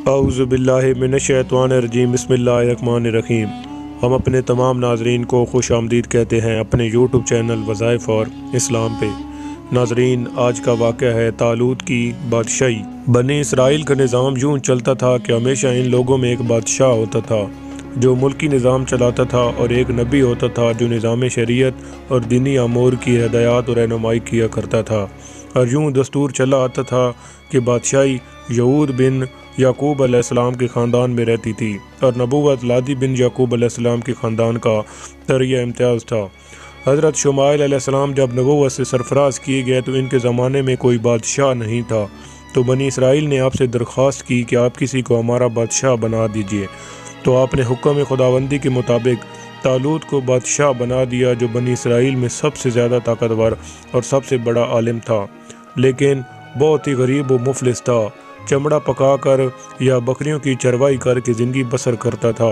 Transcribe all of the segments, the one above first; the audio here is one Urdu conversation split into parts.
اعوذ باللہ من الشیطان الرجیم بسم اللہ الرحمن الرحیم۔ ہم اپنے تمام ناظرین کو خوش آمدید کہتے ہیں اپنے یوٹیوب چینل وظائف اور اسلام پہ۔ ناظرین، آج کا واقعہ ہے طالوت کی بادشاہی۔ بنی اسرائیل کا نظام یوں چلتا تھا کہ ہمیشہ ان لوگوں میں ایک بادشاہ ہوتا تھا جو ملکی نظام چلاتا تھا، اور ایک نبی ہوتا تھا جو نظام شریعت اور دینی امور کی ہدایات اور رہنمائی کیا کرتا تھا۔ اور یوں دستور چلا آتا تھا کہ بادشاہی یعود بن یعقوب علیہ السلام کے خاندان میں رہتی تھی، اور نبوت لادی بن یعقوب علیہ السلام کے خاندان کا ذریعہ امتیاز تھا۔ حضرت شمائیل علیہ السلام جب نبوت سے سرفراز کیے گئے تو ان کے زمانے میں کوئی بادشاہ نہیں تھا، تو بنی اسرائیل نے آپ سے درخواست کی کہ آپ کسی کو ہمارا بادشاہ بنا دیجیے۔ تو آپ نے حکم خداوندی کے مطابق طالوت کو بادشاہ بنا دیا، جو بنی اسرائیل میں سب سے زیادہ طاقتور اور سب سے بڑا عالم تھا، لیکن بہت ہی غریب و مفلس تھا۔ چمڑا پکا کر یا بکریوں کی چروائی کر کے زندگی بسر کرتا تھا۔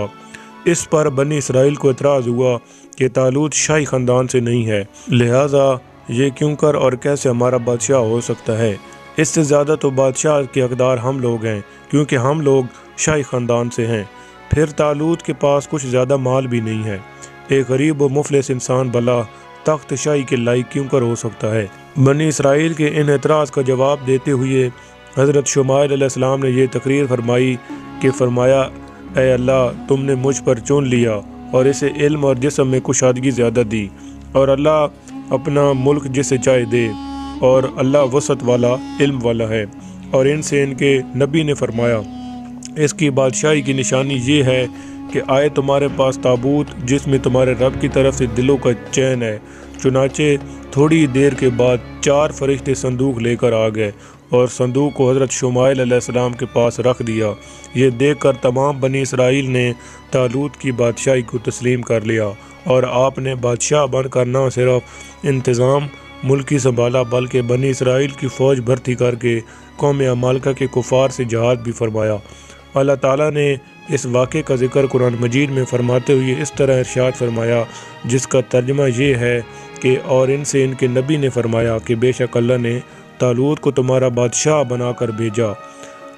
اس پر بنی اسرائیل کو اعتراض ہوا کہ طالوت شاہی خاندان سے نہیں ہے، لہٰذا یہ کیوں کر اور کیسے ہمارا بادشاہ ہو سکتا ہے؟ اس سے زیادہ تو بادشاہ کے حقدار ہم لوگ ہیں، کیونکہ ہم لوگ شاہی خاندان سے ہیں۔ پھر طالوت کے پاس کچھ زیادہ مال بھی نہیں ہے۔ ایک غریب و مفلس انسان بھلا تخت شاہی کے لائق کیوں کر ہو سکتا ہے؟ بنی اسرائیل کے ان اعتراض کا جواب دیتے ہوئے حضرت شمائیل علیہ السلام نے یہ تقریر فرمائی کہ فرمایا، اے اللہ، تم نے مجھ پر چن لیا اور اسے علم اور جسم میں کشادگی زیادہ دی، اور اللہ اپنا ملک جسے چاہے دے، اور اللہ وسعت والا علم والا ہے۔ اور ان سے ان کے نبی نے فرمایا، اس کی بادشاہی کی نشانی یہ ہے کہ آئے تمہارے پاس تابوت جس میں تمہارے رب کی طرف سے دلوں کا چین ہے۔ چنانچہ تھوڑی دیر کے بعد 4 فرشتے صندوق لے کر آ گئے اور صندوق کو حضرت شمائیل علیہ السلام کے پاس رکھ دیا۔ یہ دیکھ کر تمام بنی اسرائیل نے طالوت کی بادشاہی کو تسلیم کر لیا، اور آپ نے بادشاہ بن کر نہ صرف انتظام ملکی سنبھالا بلکہ بنی اسرائیل کی فوج بھرتی کر کے قوم عمالقہ کے کفار سے جہاد بھی فرمایا۔ اللہ تعالیٰ نے اس واقعے کا ذکر قرآن مجید میں فرماتے ہوئے اس طرح ارشاد فرمایا، جس کا ترجمہ یہ ہے کہ اور ان سے ان کے نبی نے فرمایا کہ بے شک اللہ نے طالوت کو تمہارا بادشاہ بنا کر بھیجا۔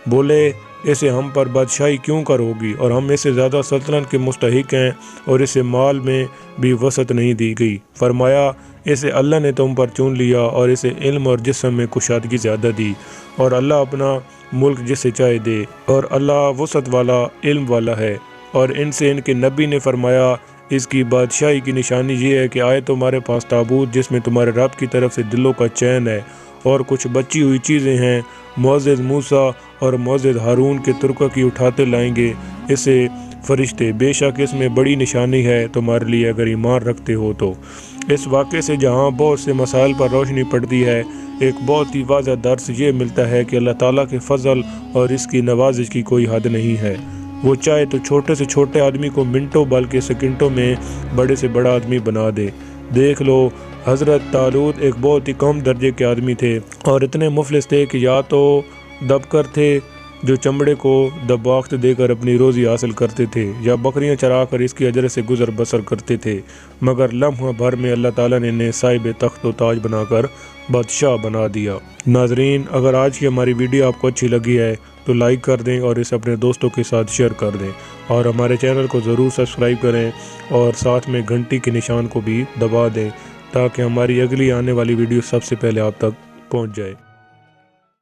بولے، اسے ہم پر بادشاہی کیوں کر ہوگی، اور ہم اس سے زیادہ سلطنت کے مستحق ہیں، اور اسے مال میں بھی وسعت نہیں دی گئی۔ فرمایا، اسے اللہ نے تم پر چن لیا اور اسے علم اور جسم میں کشادگی زیادہ دی، اور اللہ اپنا ملک جسے چاہے دے، اور اللہ وسعت والا علم والا ہے۔ اور ان سے ان کے نبی نے فرمایا، اس کی بادشاہی کی نشانی یہ ہے کہ آئے تمہارے پاس تابوت جس میں تمہارے رب کی طرف سے دلوں کا چین ہے، اور کچھ بچی ہوئی چیزیں ہیں۔ معزز موسیٰ اور معزز ہارون کے ترکہ کی اٹھاتے لائیں گے اسے فرشتے، بے شک اس میں بڑی نشانی ہے تمہارے لیے اگر ایمان رکھتے ہو تو۔ اس واقعے سے جہاں بہت سے مسائل پر روشنی پڑتی ہے، ایک بہت ہی واضح درس یہ ملتا ہے کہ اللہ تعالیٰ کے فضل اور اس کی نوازش کی کوئی حد نہیں ہے۔ وہ چاہے تو چھوٹے سے چھوٹے آدمی کو منٹوں بلکہ سیکنڈوں میں بڑے سے بڑا آدمی بنا دے۔ دیکھ لو، حضرت طالوت ایک بہت ہی کم درجے کے آدمی تھے، اور اتنے مفلس تھے کہ یا تو دبکر تھے جو چمڑے کو دباخت دے کر اپنی روزی حاصل کرتے تھے، یا بکریاں چرا کر اس کی اجر سے گزر بسر کرتے تھے، مگر لمحہ بھر میں اللہ تعالیٰ نے انہیں صاحب تخت و تاج بنا کر بادشاہ بنا دیا۔ ناظرین، اگر آج کی ہماری ویڈیو آپ کو اچھی لگی ہے تو لائک کر دیں اور اسے اپنے دوستوں کے ساتھ شیئر کر دیں، اور ہمارے چینل کو ضرور سبسکرائب کریں، اور ساتھ میں گھنٹی کے نشان کو بھی دبا دیں تاکہ ہماری اگلی آنے والی ویڈیو سب سے پہلے آپ تک پہنچ جائے۔